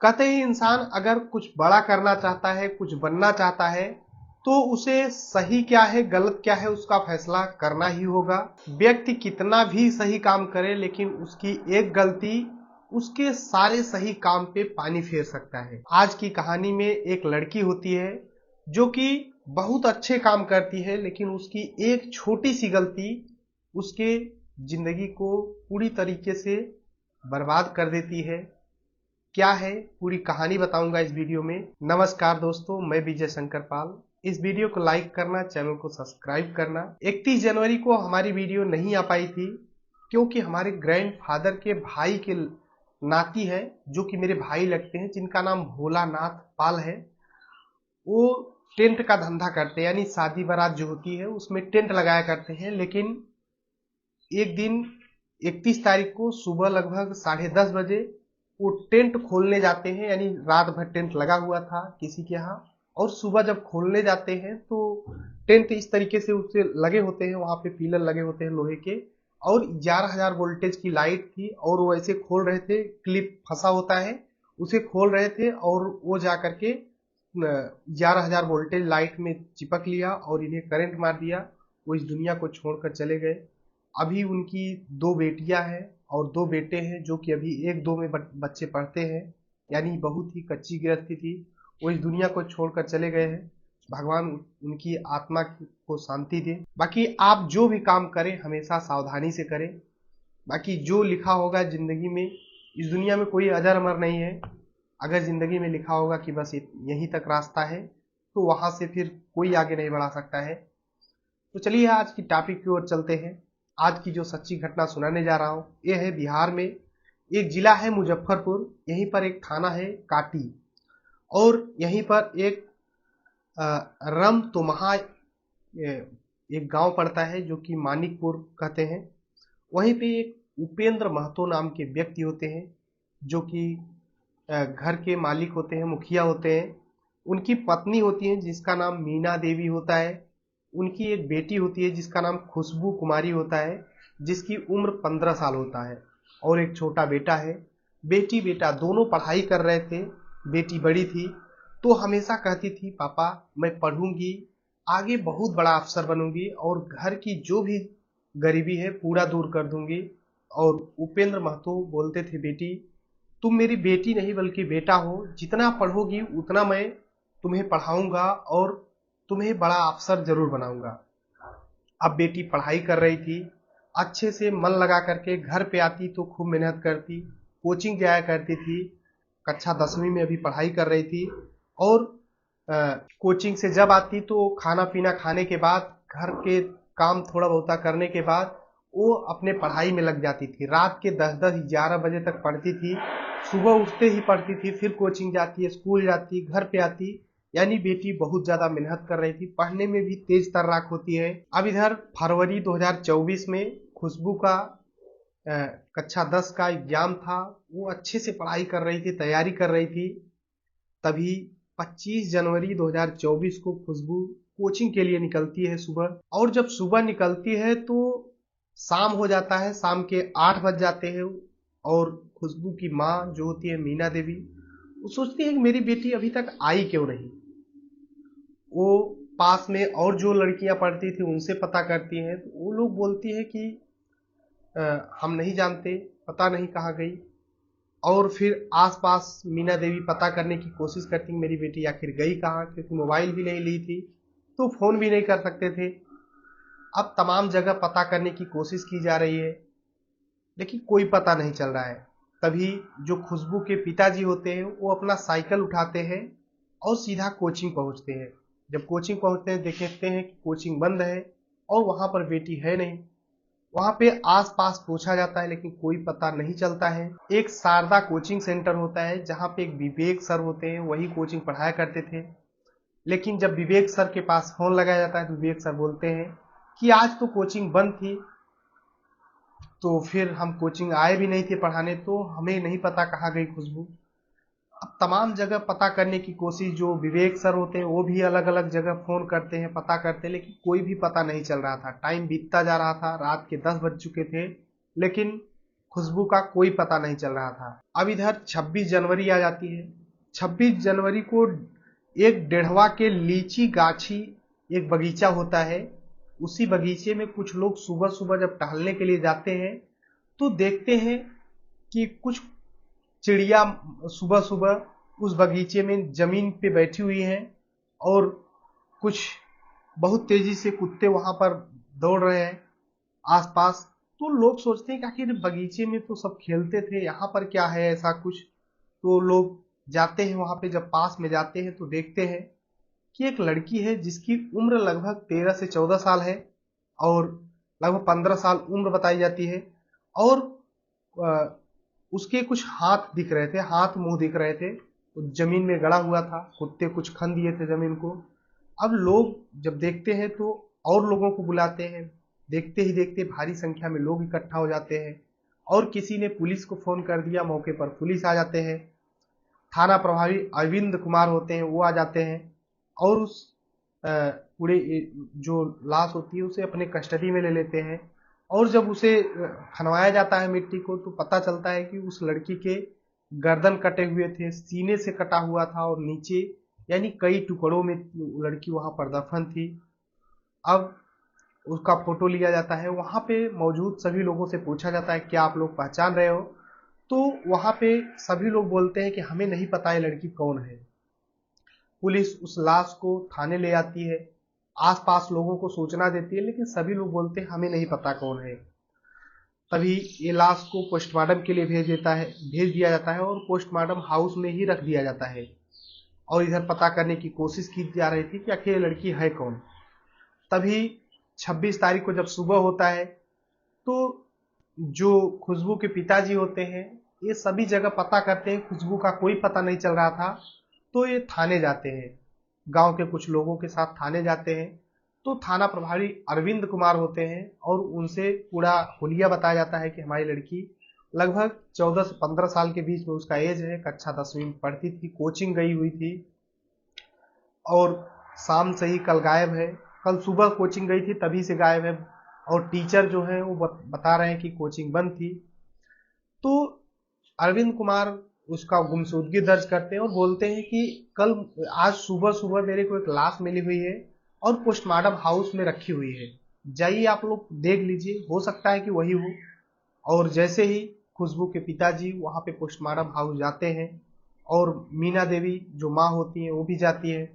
कहते हैं इंसान अगर कुछ बड़ा करना चाहता है, कुछ बनना चाहता है, तो उसे सही क्या है गलत क्या है उसका फैसला करना ही होगा। व्यक्ति कितना भी सही काम करे लेकिन उसकी एक गलती उसके सारे सही काम पे पानी फेर सकता है। आज की कहानी में एक लड़की होती है जो कि बहुत अच्छे काम करती है, लेकिन उसकी एक छोटी सी गलती उसके जिंदगी को पूरी तरीके से बर्बाद कर देती है। क्या है पूरी कहानी बताऊंगा इस वीडियो में। नमस्कार दोस्तों, मैं विजय शंकर पाल। इस वीडियो को लाइक करना, चैनल को सब्सक्राइब करना। 31 जनवरी को हमारी वीडियो नहीं आ पाई थी क्योंकि हमारे ग्रैंडफादर के भाई के नाती है, जो कि मेरे भाई लगते हैं, जिनका नाम भोलानाथ पाल है। वो टेंट का धंधा करते हैं, यानी शादी बारात जो होती है उसमें टेंट लगाया करते हैं। लेकिन एक दिन 31 तारीख को सुबह लगभग 10:30 बजे वो टेंट खोलने जाते हैं, यानी रात भर टेंट लगा हुआ था किसी के यहाँ, और सुबह जब खोलने जाते हैं तो टेंट इस तरीके से उससे लगे होते हैं, वहां पे पिलर लगे होते हैं लोहे के, और 11,000 वोल्टेज की लाइट थी, और वो ऐसे खोल रहे थे, क्लिप फंसा होता है उसे खोल रहे थे, और वो जा करके 11,000 वोल्टेज लाइट में चिपक लिया और इन्हें करंट मार दिया। वो इस दुनिया को छोड़कर चले गए। अभी उनकी 2 बेटियां हैं और 2 बेटे हैं, जो कि अभी 1-2 में बच्चे पढ़ते हैं, यानी बहुत ही कच्ची गृहस्थी थी। वो इस दुनिया को छोड़कर चले गए हैं। भगवान उनकी आत्मा को शांति दे। बाकी आप जो भी काम करें हमेशा सावधानी से करें। बाकी जो लिखा होगा जिंदगी में, इस दुनिया में कोई अजर अमर नहीं है। अगर जिंदगी में लिखा होगा कि बस यहीं तक रास्ता है, तो वहां से फिर कोई आगे नहीं बढ़ा सकता है। तो चलिए आज की टॉपिक की ओर चलते हैं। आज की जो सच्ची घटना सुनाने जा रहा हूँ ये है बिहार में। एक जिला है मुजफ्फरपुर, यहीं पर एक थाना है काटी, और यहीं पर एक रमतोमहा एक गांव पड़ता है जो कि मानिकपुर कहते हैं। वहीं पे एक उपेंद्र महतो नाम के व्यक्ति होते हैं, जो कि घर के मालिक होते हैं, मुखिया होते हैं। उनकी पत्नी होती है जिसका नाम मीना देवी होता है। उनकी एक बेटी होती है जिसका नाम खुशबू कुमारी होता है, जिसकी उम्र 15 साल होता है, और एक छोटा बेटा है। बेटी बेटा दोनों पढ़ाई कर रहे थे। बेटी बड़ी थी तो हमेशा कहती थी, पापा मैं पढ़ूंगी, आगे बहुत बड़ा अफसर बनूंगी और घर की जो भी गरीबी है पूरा दूर कर दूंगी। और उपेंद्र महतो बोलते थे, बेटी तुम मेरी बेटी नहीं बल्कि बेटा हो, जितना पढ़ोगी उतना मैं तुम्हें पढ़ाऊंगा और तुम्हें बड़ा अफसर जरूर बनाऊंगा। अब बेटी पढ़ाई कर रही थी, अच्छे से मन लगा करके घर पे आती तो खूब मेहनत करती, कोचिंग जाया करती थी। कक्षा 10वीं में अभी पढ़ाई कर रही थी, और कोचिंग से जब आती तो खाना पीना खाने के बाद, घर के काम थोड़ा बहुत करने के बाद वो अपने पढ़ाई में लग जाती थी। रात के 10-10 11 बजे तक पढ़ती थी। सुबह उठते ही पढ़ती थी, फिर कोचिंग जाती, स्कूल जाती, घर पे आती। यानी बेटी बहुत ज्यादा मेहनत कर रही थी, पढ़ने में भी तेज तर्राक होती है। अब इधर फरवरी 2024 में खुशबू का कक्षा 10 का एग्जाम था। वो अच्छे से पढ़ाई कर रही थी, तैयारी कर रही थी। तभी 25 जनवरी 2024 को खुशबू कोचिंग के लिए निकलती है सुबह, और जब सुबह निकलती है तो शाम हो जाता है, शाम के 8 बज जाते हैं। और खुशबू की माँ जो होती है मीना देवी, वो सोचती है कि मेरी बेटी अभी तक आई क्यों नहीं। वो पास में और जो लड़कियां पढ़ती थी उनसे पता करती हैं, तो वो लोग बोलती है कि हम नहीं जानते, पता नहीं कहाँ गई। और फिर आसपास मीना देवी पता करने की कोशिश करती, मेरी बेटी आखिर गई कहाँ, क्योंकि मोबाइल भी नहीं ली थी तो फोन भी नहीं कर सकते थे। अब तमाम जगह पता करने की कोशिश की जा रही है, लेकिन कोई पता नहीं चल रहा है। तभी जो खुशबू के पिताजी होते हैं वो अपना साइकिल उठाते हैं और सीधा कोचिंग पहुंचते हैं। जब कोचिंग पहुंचते हैं देखते हैं कि कोचिंग बंद है और वहां पर बेटी है नहीं। वहां पे आसपास पूछा जाता है लेकिन कोई पता नहीं चलता है। एक शारदा कोचिंग सेंटर होता है जहां पे एक विवेक सर होते हैं, वही कोचिंग पढ़ाया करते थे। लेकिन जब विवेक सर के पास फोन लगाया जाता है तो विवेक सर बोलते हैं कि आज तो कोचिंग बंद थी, तो फिर हम कोचिंग आए भी नहीं थे पढ़ाने, तो हमें नहीं पता कहाँ गई खुशबू। अब तमाम जगह पता करने की कोशिश, जो विवेक सर होते हैं वो भी अलग अलग जगह फोन करते हैं, पता करते हैं, लेकिन कोई भी पता नहीं चल रहा था। टाइम बीतता जा रहा था, रात के 10 बज चुके थे, लेकिन खुशबू का कोई पता नहीं चल रहा था। अब इधर 26 जनवरी आ जाती है। 26 जनवरी को एक डेढ़वा के लीची गाछी एक बगीचा होता है। उसी बगीचे में कुछ लोग सुबह सुबह जब टहलने के लिए जाते हैं तो देखते हैं कि कुछ चिड़िया सुबह सुबह उस बगीचे में जमीन पे बैठी हुई हैं और कुछ बहुत तेजी से कुत्ते वहां पर दौड़ रहे हैं आसपास। तो लोग सोचते हैं कि आखिर बगीचे में तो सब खेलते थे, यहाँ पर क्या है ऐसा कुछ। तो लोग जाते हैं वहां पे, जब पास में जाते हैं तो देखते हैं कि एक लड़की है जिसकी उम्र लगभग 13 से 14 साल है और लगभग 15 साल उम्र बताई जाती है। और उसके कुछ हाथ दिख रहे थे, हाथ मुंह दिख रहे थे, जमीन में गड़ा हुआ था, कुत्ते कुछ खन दिए थे जमीन को। अब लोग जब देखते हैं तो और लोगों को बुलाते हैं। देखते ही देखते भारी संख्या में लोग इकट्ठा हो जाते हैं और किसी ने पुलिस को फोन कर दिया। मौके पर पुलिस आ जाते हैं, थाना प्रभारी अरविंद कुमार होते हैं वो आ जाते हैं और उस पूरे जो लाश होती है उसे अपने कस्टडी में ले लेते हैं। और जब उसे खनवाया जाता है मिट्टी को तो पता चलता है कि उस लड़की के गर्दन कटे हुए थे, सीने से कटा हुआ था और नीचे यानी कई टुकड़ों में लड़की वहां पर दफन थी। अब उसका फोटो लिया जाता है, वहां पे मौजूद सभी लोगों से पूछा जाता है क्या आप लोग पहचान रहे हो। तो वहां पे सभी लोग बोलते हैं कि हमें नहीं पता ये लड़की कौन है। पुलिस उस लाश को थाने ले आती है, आसपास लोगों को सूचना देती है, लेकिन सभी लोग बोलते हैं हमें नहीं पता कौन है। तभी ये लाश को पोस्टमार्टम के लिए भेज दिया जाता है और पोस्टमार्टम हाउस में ही रख दिया जाता है। और इधर पता करने की कोशिश की जा रही थी कि आखिर ये लड़की है कौन। तभी 26 तारीख को जब सुबह होता है तो जो खुशबू के पिताजी होते हैं ये सभी जगह पता करते हैं, खुशबू का कोई पता नहीं चल रहा था। तो ये थाने जाते हैं, गांव के कुछ लोगों के साथ थाने जाते हैं। तो थाना प्रभारी अरविंद कुमार होते हैं और उनसे पूरा हुलिया बताया जाता है कि हमारी लड़की लगभग 14 से 15 साल के बीच में उसका एज है, कक्षा 10वीं में पढ़ती थी, कोचिंग गई हुई थी और शाम से ही कल गायब है। कल सुबह कोचिंग गई थी तभी से गायब है और टीचर जो है वो बता रहे हैं कि कोचिंग बंद थी। तो अरविंद कुमार उसका गुमशुदगी दर्ज करते हैं और बोलते हैं कि कल आज सुबह सुबह मेरे को एक लाश मिली हुई है और पोस्टमार्टम हाउस में रखी हुई है, जाइए आप लोग देख लीजिए, हो सकता है कि वही हो। और जैसे ही खुशबू के पिताजी वहां पे पोस्टमार्टम हाउस जाते हैं और मीना देवी जो माँ होती है वो भी जाती है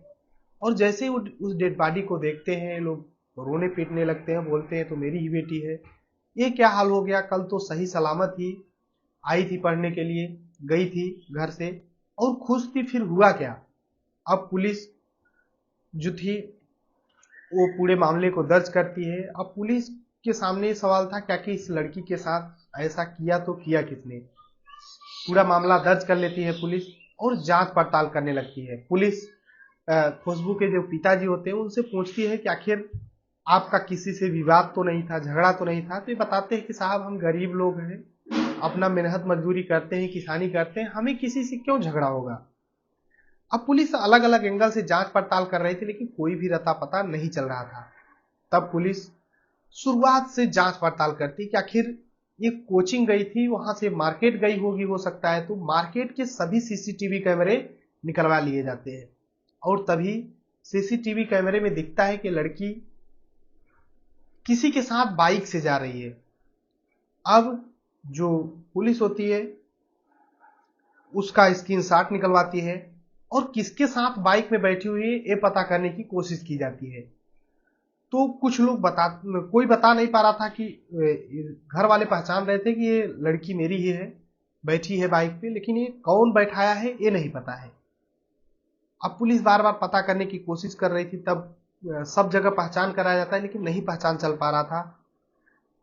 और जैसे ही वो उस डेड बॉडी को देखते हैं लोग रोने पीटने लगते हैं, बोलते हैं तो मेरी ही बेटी है, ये क्या हाल हो गया, कल तो सही सलामत ही आई थी पढ़ने के लिए, गई थी घर से और खुश थी, फिर हुआ क्या। अब पुलिस जो थी वो पूरे मामले को दर्ज करती है। अब पुलिस के सामने सवाल था क्या कि इस लड़की के साथ ऐसा किया तो किया किसने। पूरा मामला दर्ज कर लेती है पुलिस और जांच पड़ताल करने लगती है। पुलिस खुशबू के जो पिताजी होते हैं उनसे पूछती है कि आखिर आपका किसी से विवाद तो नहीं था, झगड़ा तो नहीं था। तो ये बताते हैं कि साहब हम गरीब लोग हैं, अपना मेहनत मजदूरी करते हैं, किसानी करते हैं, हमें किसी से क्यों झगड़ा होगा। अब पुलिस अलग अलग एंगल से जांच पड़ताल कर रही थी लेकिन कोई भी रता पता नहीं चल रहा था। तब पुलिस शुरुआत से जांच पड़ताल करती कि आखिर ये कोचिंग गई थी, वहां से मार्केट गई होगी हो सकता है, तो मार्केट के सभी सीसीटीवी कैमरे निकलवा लिए जाते हैं और तभी सीसीटीवी कैमरे में दिखता है कि लड़की किसी के साथ बाइक से जा रही है। अब जो पुलिस होती है उसका स्क्रीनशॉट निकलवाती है और किसके साथ बाइक में बैठी हुई है ये पता करने की कोशिश की जाती है। तो कुछ लोग कोई बता नहीं पा रहा था कि घर वाले पहचान रहे थे कि ये लड़की मेरी ही है, बैठी है बाइक पे, लेकिन ये कौन बैठाया है ये नहीं पता है। अब पुलिस बार बार पता करने की कोशिश कर रही थी, तब सब जगह पहचान कराया जाता है लेकिन नहीं पहचान चल पा रहा था।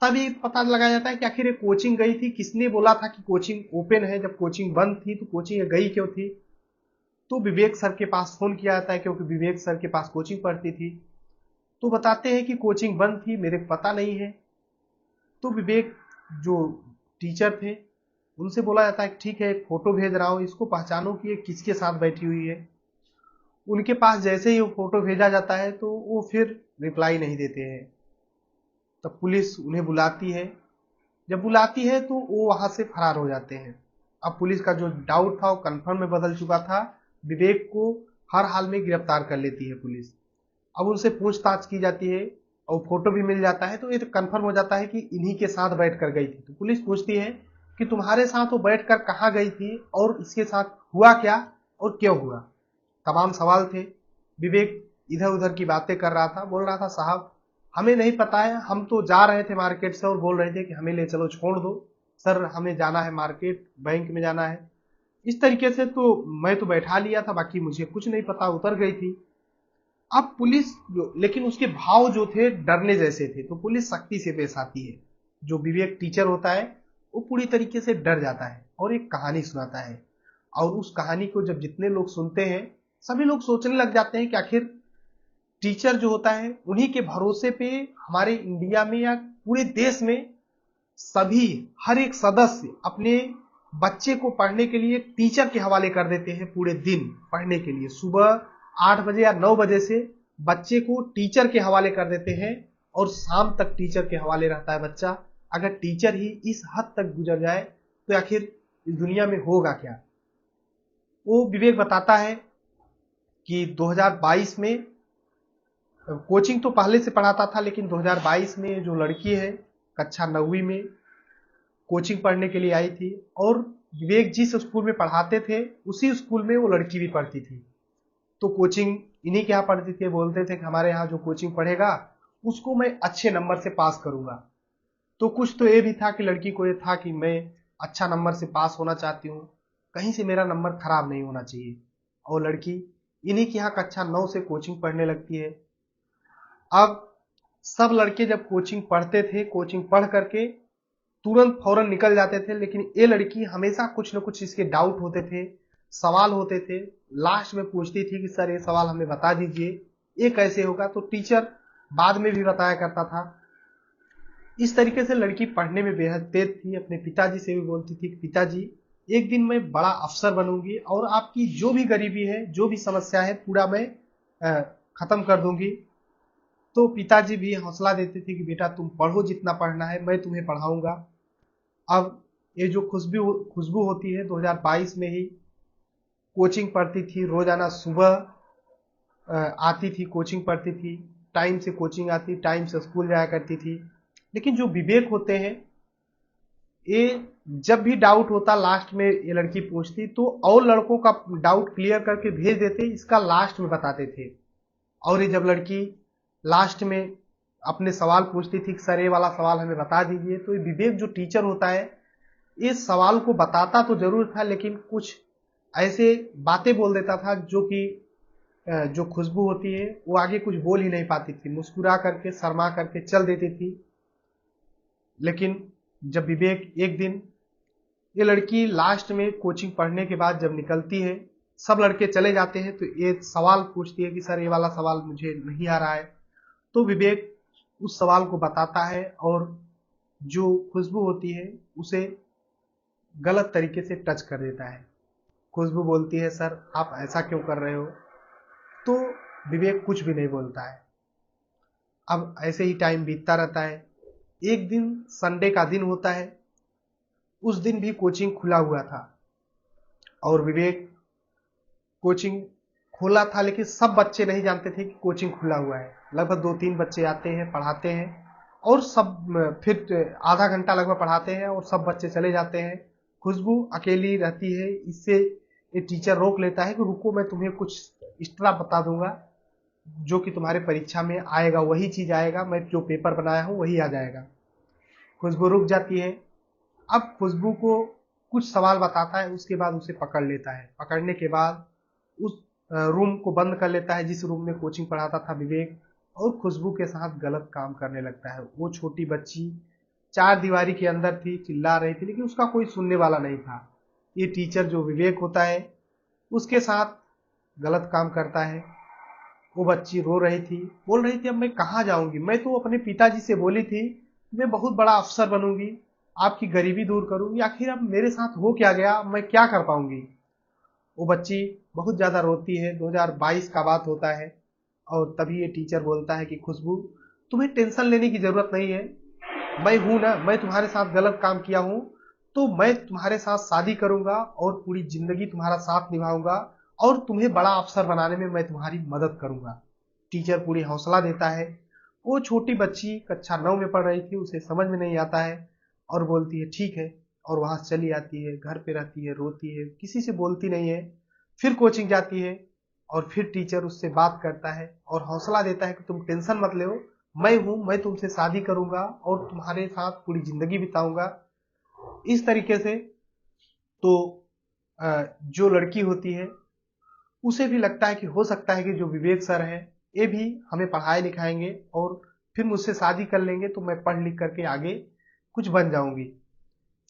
तब ये पता लगाया जाता है कि आखिर ये कोचिंग गई थी, किसने बोला था कि कोचिंग ओपन है, जब कोचिंग बंद थी तो कोचिंग गई क्यों थी। तो विवेक सर के पास फोन किया जाता है क्योंकि विवेक सर के पास कोचिंग पढ़ती थी। तो बताते हैं कि कोचिंग बंद थी, मेरे को पता नहीं है। तो विवेक जो टीचर थे उनसे बोला जाता है ठीक है एक फोटो भेज रहा हूं, इसको पहचानो कि ये किसके साथ बैठी हुई है। उनके पास जैसे ही वो फोटो भेजा जाता है तो वो फिर रिप्लाई नहीं देते हैं। तब पुलिस उन्हें बुलाती है जब बुलाती है तो वो वहां से फरार हो जाते हैं। अब पुलिस का जो डाउट था वो कंफर्म में बदल चुका था। विवेक को हर हाल में गिरफ्तार कर लेती है पुलिस। अब उनसे पूछताछ की जाती है और फोटो भी मिल जाता है, तो ये तो कंफर्म हो जाता है कि इन्हीं के साथ बैठ कर गई थी। तो पुलिस पूछती है कि तुम्हारे साथ वो बैठ कर कहाँ गई थी और इसके साथ हुआ क्या और क्यों हुआ। तमाम सवाल थे। विवेक इधर उधर की बातें कर रहा था, बोल रहा था साहब हमें नहीं पता है, हम तो जा रहे थे मार्केट से और बोल रहे थे कि हमें ले चलो, छोड़ दो सर, हमें जाना है मार्केट, बैंक में जाना है। इस तरीके से तो मैं तो बैठा लिया था, बाकी मुझे कुछ नहीं पता, उतर गई थी। अब पुलिस लेकिन उसके भाव जो थे डरने जैसे थे, तो पुलिस सख्ती से पेश आती है। जो विवेक टीचर होता है वो पूरी तरीके से डर जाता है और एक कहानी सुनाता है। और उस कहानी को जब जितने लोग सुनते हैं, सभी लोग सोचने लग जाते हैं कि आखिर टीचर जो होता है उन्हीं के भरोसे पे हमारे इंडिया में या पूरे देश में सभी, हर एक सदस्य अपने बच्चे को पढ़ने के लिए टीचर के हवाले कर देते हैं। पूरे दिन पढ़ने के लिए सुबह 8 बजे या 9 बजे से बच्चे को टीचर के हवाले कर देते हैं और शाम तक टीचर के हवाले रहता है बच्चा। अगर टीचर ही इस हद तक गुजर जाए तो आखिर इस दुनिया में होगा क्या। वो विवेक बताता है कि 2022 में कोचिंग तो पहले से पढ़ाता था, लेकिन 2022 में जो लड़की है कक्षा 9वीं में कोचिंग पढ़ने के लिए आई थी और विवेक जिस स्कूल में पढ़ाते थे उसी स्कूल में वो लड़की भी पढ़ती थी। तो कोचिंग इन्हीं के यहाँ पढ़ती थी। बोलते थे कि हमारे यहाँ जो कोचिंग पढ़ेगा उसको मैं अच्छे नंबर से पास करूंगा। तो कुछ तो ये भी था कि लड़की को ये था कि मैं अच्छा नंबर से पास होना चाहती हूँ, कहीं से मेरा नंबर खराब नहीं होना चाहिए। और लड़की इन्हीं के यहाँ कक्षा 9 से कोचिंग पढ़ने लगती है। अब सब लड़के जब कोचिंग पढ़ते थे, कोचिंग पढ़ करके तुरंत फौरन निकल जाते थे, लेकिन ये लड़की हमेशा कुछ न कुछ इसके डाउट होते थे, सवाल होते थे। लास्ट में पूछती थी कि सर ये सवाल हमें बता दीजिए, ये कैसे होगा। तो टीचर बाद में भी बताया करता था। इस तरीके से लड़की पढ़ने में बेहद तेज थी। अपने पिताजी से भी बोलती थी कि पिताजी एक दिन मैं बड़ा अफसर बनूंगी और आपकी जो भी गरीबी है, जो भी समस्या है, पूरा मैं खत्म कर दूंगी। तो पिताजी भी हौसला देते थे कि बेटा तुम पढ़ो, जितना पढ़ना है मैं तुम्हें पढ़ाऊंगा। अब ये जो खुशबू होती है 2022 में ही कोचिंग पढ़ती थी। रोजाना सुबह आती थी, कोचिंग पढ़ती थी, टाइम से कोचिंग आती, टाइम से स्कूल जाया करती थी। लेकिन जो विवेक होते हैं, ये जब भी डाउट होता लास्ट में ये लड़की पूछती तो और लड़कों का डाउट क्लियर करके भेज देते, इसका लास्ट में बताते थे। और ये जब लड़की लास्ट में अपने सवाल पूछती थी कि सर ये वाला सवाल हमें बता दीजिए, तो ये विवेक जो टीचर होता है इस सवाल को बताता तो जरूर था, लेकिन कुछ ऐसे बातें बोल देता था जो कि जो खुशबू होती है वो आगे कुछ बोल ही नहीं पाती थी, मुस्कुरा करके शर्मा करके चल देती थी। लेकिन जब विवेक एक दिन, ये लड़की लास्ट में कोचिंग पढ़ने के बाद जब निकलती है, सब लड़के चले जाते हैं, तो ये सवाल पूछती है कि सर ये वाला सवाल मुझे नहीं आ रहा है। तो विवेक उस सवाल को बताता है और जो खुशबू होती है उसे गलत तरीके से टच कर देता है। खुशबू बोलती है सर आप ऐसा क्यों कर रहे हो। तो विवेक कुछ भी नहीं बोलता है। अब ऐसे ही टाइम बीतता रहता है। एक दिन संडे का दिन होता है, उस दिन भी कोचिंग खुला हुआ था और विवेक कोचिंग खोला था, लेकिन सब बच्चे नहीं जानते थे कि कोचिंग खुला हुआ है। लगभग 2-3 बच्चे आते हैं, पढ़ाते हैं और सब फिर आधा घंटा लगभग पढ़ाते हैं और सब बच्चे चले जाते हैं। खुशबू अकेली रहती है। इससे ये टीचर रोक लेता है कि रुको मैं तुम्हें कुछ एक्स्ट्रा बता दूंगा, जो कि तुम्हारे परीक्षा में आएगा वही चीज आएगा, मैं जो पेपर बनाया हूं वही आ जाएगा। खुशबू रुक जाती है। अब खुशबू को कुछ सवाल बताता है, उसके बाद उसे पकड़ लेता है। पकड़ने के बाद उस रूम को बंद कर लेता है जिस रूम में कोचिंग पढ़ाता था विवेक, और खुशबू के साथ गलत काम करने लगता है। वो छोटी बच्ची 4 दीवारी के अंदर थी, चिल्ला रही थी, लेकिन उसका कोई सुनने वाला नहीं था। ये टीचर जो विवेक होता है उसके साथ गलत काम करता है। वो बच्ची रो रही थी, बोल रही थी अब मैं कहाँ जाऊंगी, मैं तो अपने पिताजी से बोली थी मैं बहुत बड़ा अफसर बनूंगी, आपकी गरीबी दूर करूंगी, आखिर अब मेरे साथ हो क्या गया, मैं क्या कर पाऊंगी। वो बच्ची बहुत ज्यादा रोती है। 2022 का बात होता है और तभी ये टीचर बोलता है कि खुशबू तुम्हें टेंशन लेने की जरूरत नहीं है, मैं हूं ना, मैं तुम्हारे साथ गलत काम किया हूं तो मैं तुम्हारे साथ शादी करूंगा और पूरी जिंदगी तुम्हारा साथ निभाऊंगा और तुम्हें बड़ा अफसर बनाने में मैं तुम्हारी मदद करूंगा। टीचर पूरी हौसला देता है। वो छोटी बच्ची कक्षा 9 में पढ़ रही थी, उसे समझ में नहीं आता है और बोलती है ठीक है, और वहां से चली आती है, घर पे रहती है, रोती है, किसी से बोलती नहीं है। फिर कोचिंग जाती है और फिर टीचर उससे बात करता है और हौसला देता है कि तुम टेंशन मत लो, मैं हूं, मैं तुमसे शादी करूंगा और तुम्हारे साथ पूरी जिंदगी बिताऊंगा। इस तरीके से तो जो लड़की होती है उसे भी लगता है कि हो सकता है कि जो विवेक सर है ये भी हमें पढ़ाए लिखाएंगे और फिर मुझसे शादी कर लेंगे तो मैं पढ़ लिख करके आगे कुछ बन जाऊंगी।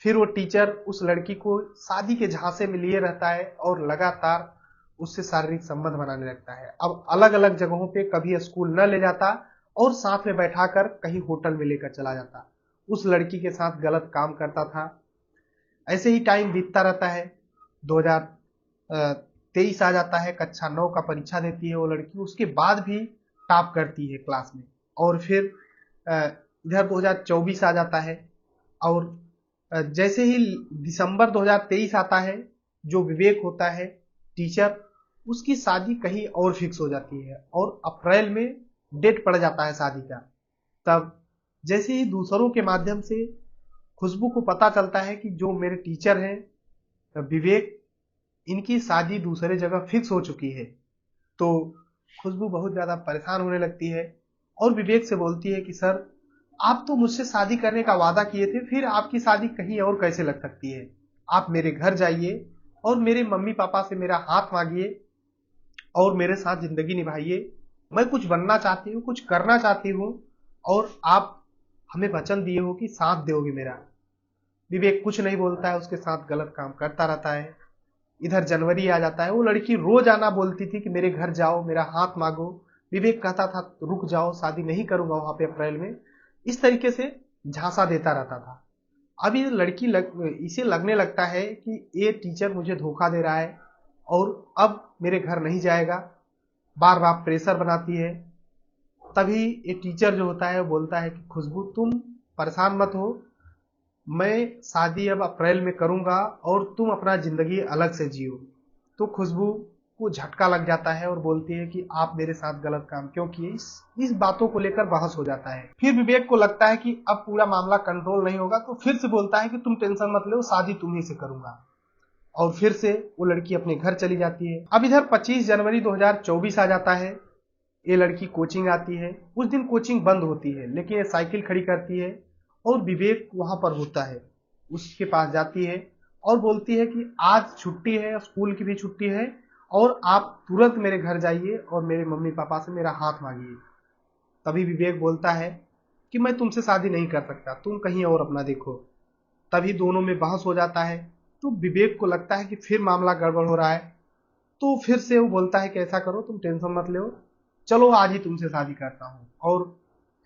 फिर वो टीचर उस लड़की को शादी के झांसे में लिए रहता है और लगातार उससे शारीरिक संबंध बनाने लगता है। अब अलग अलग जगहों पे कभी स्कूल न ले जाता और साथ में बैठाकर कहीं होटल में लेकर चला जाता, उस लड़की के साथ गलत काम करता था। ऐसे ही टाइम बीतता रहता है। 2023 आ जाता है, कक्षा 9 का परीक्षा देती है वो लड़की, उसके बाद भी टॉप करती है क्लास में। और फिर इधर 2024 आ जाता है और जैसे ही दिसंबर 2023 आता है, जो विवेक होता है टीचर, उसकी शादी कहीं और फिक्स हो जाती है और अप्रैल में डेट पड़ जाता है शादी का। तब जैसे ही दूसरों के माध्यम से खुशबू को पता चलता है कि जो मेरे टीचर हैं विवेक, इनकी शादी दूसरे जगह फिक्स हो चुकी है, तो खुशबू बहुत ज्यादा परेशान होने लगती है और विवेक से बोलती है कि सर, आप तो मुझसे शादी करने का वादा किए थे, फिर आपकी शादी कहीं और कैसे लग सकती है? आप मेरे घर जाइए और मेरे मम्मी पापा से मेरा हाथ मांगिए और मेरे साथ जिंदगी निभाइए। मैं कुछ बनना चाहती हूँ, कुछ करना चाहती हूँ और आप हमें वचन दिए हो कि साथ दोगे मेरा। विवेक कुछ नहीं बोलता है, उसके साथ गलत काम करता रहता है। इधर जनवरी आ जाता है, वो लड़की रोज आना बोलती थी कि मेरे घर जाओ, मेरा हाथ मांगो। विवेक कहता था रुक जाओ, शादी नहीं करूंगा वहां पे अप्रैल में। इस तरीके से झांसा देता रहता था। अब ये लड़की इसे लगने लगता है कि ये टीचर मुझे धोखा दे रहा है और अब मेरे घर नहीं जाएगा। बार बार प्रेशर बनाती है। तभी ये टीचर जो होता है वो बोलता है कि खुशबू, तुम परेशान मत हो, मैं शादी अब अप्रैल में करूंगा और तुम अपना जिंदगी अलग से जियो। तो खुशबू को झटका लग जाता है और बोलती है कि आप मेरे साथ गलत काम क्यों किए। इस बातों को लेकर बहस हो जाता है। फिर विवेक को लगता है कि अब पूरा मामला कंट्रोल नहीं होगा, तो फिर से बोलता है कि तुम टेंशन मत लो, शादी तुम्ही से करूंगा। और फिर से वो लड़की अपने घर चली जाती है। अब इधर 25 जनवरी 2024 आ जाता है। ये लड़की कोचिंग आती है। उस दिन कोचिंग बंद होती है, लेकिन ये साइकिल खड़ी करती है और विवेक वहां पर होता है। उसके पास जाती है और बोलती है कि आज छुट्टी है, स्कूल की भी छुट्टी है और आप तुरंत मेरे घर जाइए और मेरे मम्मी पापा से मेरा हाथ मांगिए। तभी विवेक बोलता है कि मैं तुमसे शादी नहीं कर सकता, तुम कहीं और अपना देखो। तभी दोनों में बहस हो जाता है। तो विवेक को लगता है कि फिर मामला गड़बड़ हो रहा है, तो फिर से वो बोलता है कि ऐसा करो, तुम टेंशन मत लो, चलो आज ही तुमसे शादी करता हूँ। और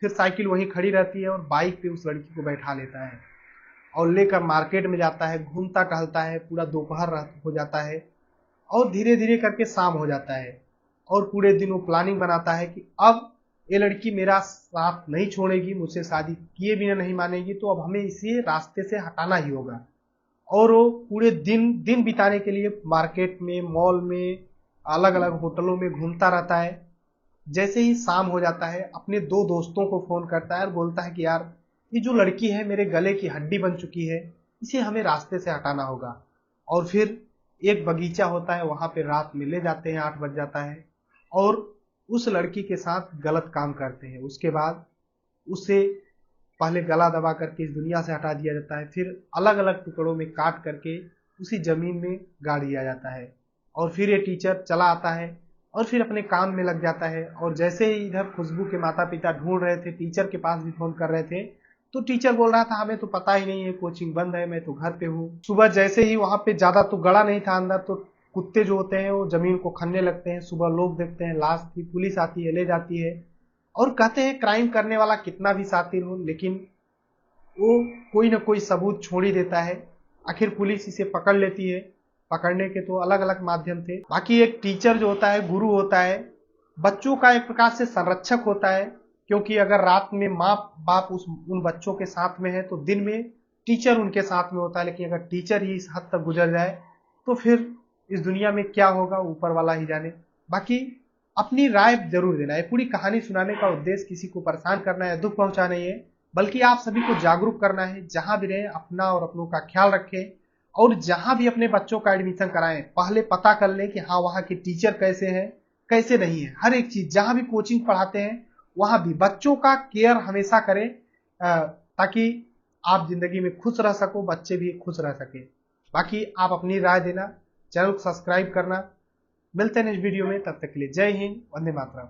फिर साइकिल वहीं खड़ी रहती है और बाइक पे उस लड़की को बैठा लेता है और लेकर मार्केट में जाता है, घूमता टहलता है, पूरा दोपहर हो जाता है और धीरे धीरे करके शाम हो जाता है। और पूरे दिन वो प्लानिंग बनाता है कि अब ये लड़की मेरा साथ नहीं छोड़ेगी, मुझसे शादी किए बिना नहीं मानेगी, तो अब हमें इसे रास्ते से हटाना ही होगा। और वो पूरे दिन दिन बिताने के लिए मार्केट में, मॉल में, अलग अलग होटलों में घूमता रहता है। जैसे ही शाम हो जाता है, अपने दो दोस्तों को फोन करता है और बोलता है कि यार, ये जो लड़की है मेरे गले की हड्डी बन चुकी है, इसे हमें रास्ते से हटाना होगा। और फिर एक बगीचा होता है, वहां पे रात में ले जाते हैं, 8 बज जाता है और उस लड़की के साथ गलत काम करते हैं। उसके बाद उसे पहले गला दबा करके इस दुनिया से हटा दिया जाता है, फिर अलग अलग टुकड़ों में काट करके उसी जमीन में गाड़ दिया जाता है। और फिर ये टीचर चला आता है और फिर अपने काम में लग जाता है। और जैसे ही इधर खुशबू के माता पिता ढूंढ रहे थे, टीचर के पास भी फोन कर रहे थे, तो टीचर बोल रहा था हमें तो पता ही नहीं है, कोचिंग बंद है, मैं तो घर पे हूँ। सुबह जैसे ही वहां पे ज्यादा तो गड़ा नहीं था अंदर, तो कुत्ते जो होते हैं वो जमीन को खनने लगते हैं। सुबह लोग देखते हैं लाश थी, पुलिस आती है, ले जाती है और कहते हैं क्राइम करने वाला कितना भी शातिर हो, लेकिन वो कोई ना कोई सबूत छोड़ ही देता है। आखिर पुलिस इसे पकड़ लेती है। पकड़ने के तो अलग अलग माध्यम थे। बाकी एक टीचर जो होता है, गुरु होता है, बच्चों का एक प्रकार से संरक्षक होता है, क्योंकि अगर रात में माँ बाप उन बच्चों के साथ में है तो दिन में टीचर उनके साथ में होता है। लेकिन अगर टीचर ही इस हद तक गुजर जाए तो फिर इस दुनिया में क्या होगा, ऊपर वाला ही जाने। बाकी अपनी राय जरूर देना है। पूरी कहानी सुनाने का उद्देश्य किसी को परेशान करना है, दुख पहुंचाना ही है, बल्कि आप सभी को जागरूक करना है। जहां भी रहे अपना और अपनों का ख्याल रखें, और जहां भी अपने बच्चों का एडमिशन कराएं पहले पता कर लें कि हाँ वहां के टीचर कैसे हैं, कैसे नहीं है। हर एक चीज जहां भी कोचिंग पढ़ाते हैं वहां भी बच्चों का केयर हमेशा करें, ताकि आप जिंदगी में खुश रह सको, बच्चे भी खुश रह सके। बाकी आप अपनी राय देना, चैनल को सब्सक्राइब करना। मिलते हैं नेक्स्ट वीडियो में, तब तक के लिए जय हिंद, वंदे मातरम।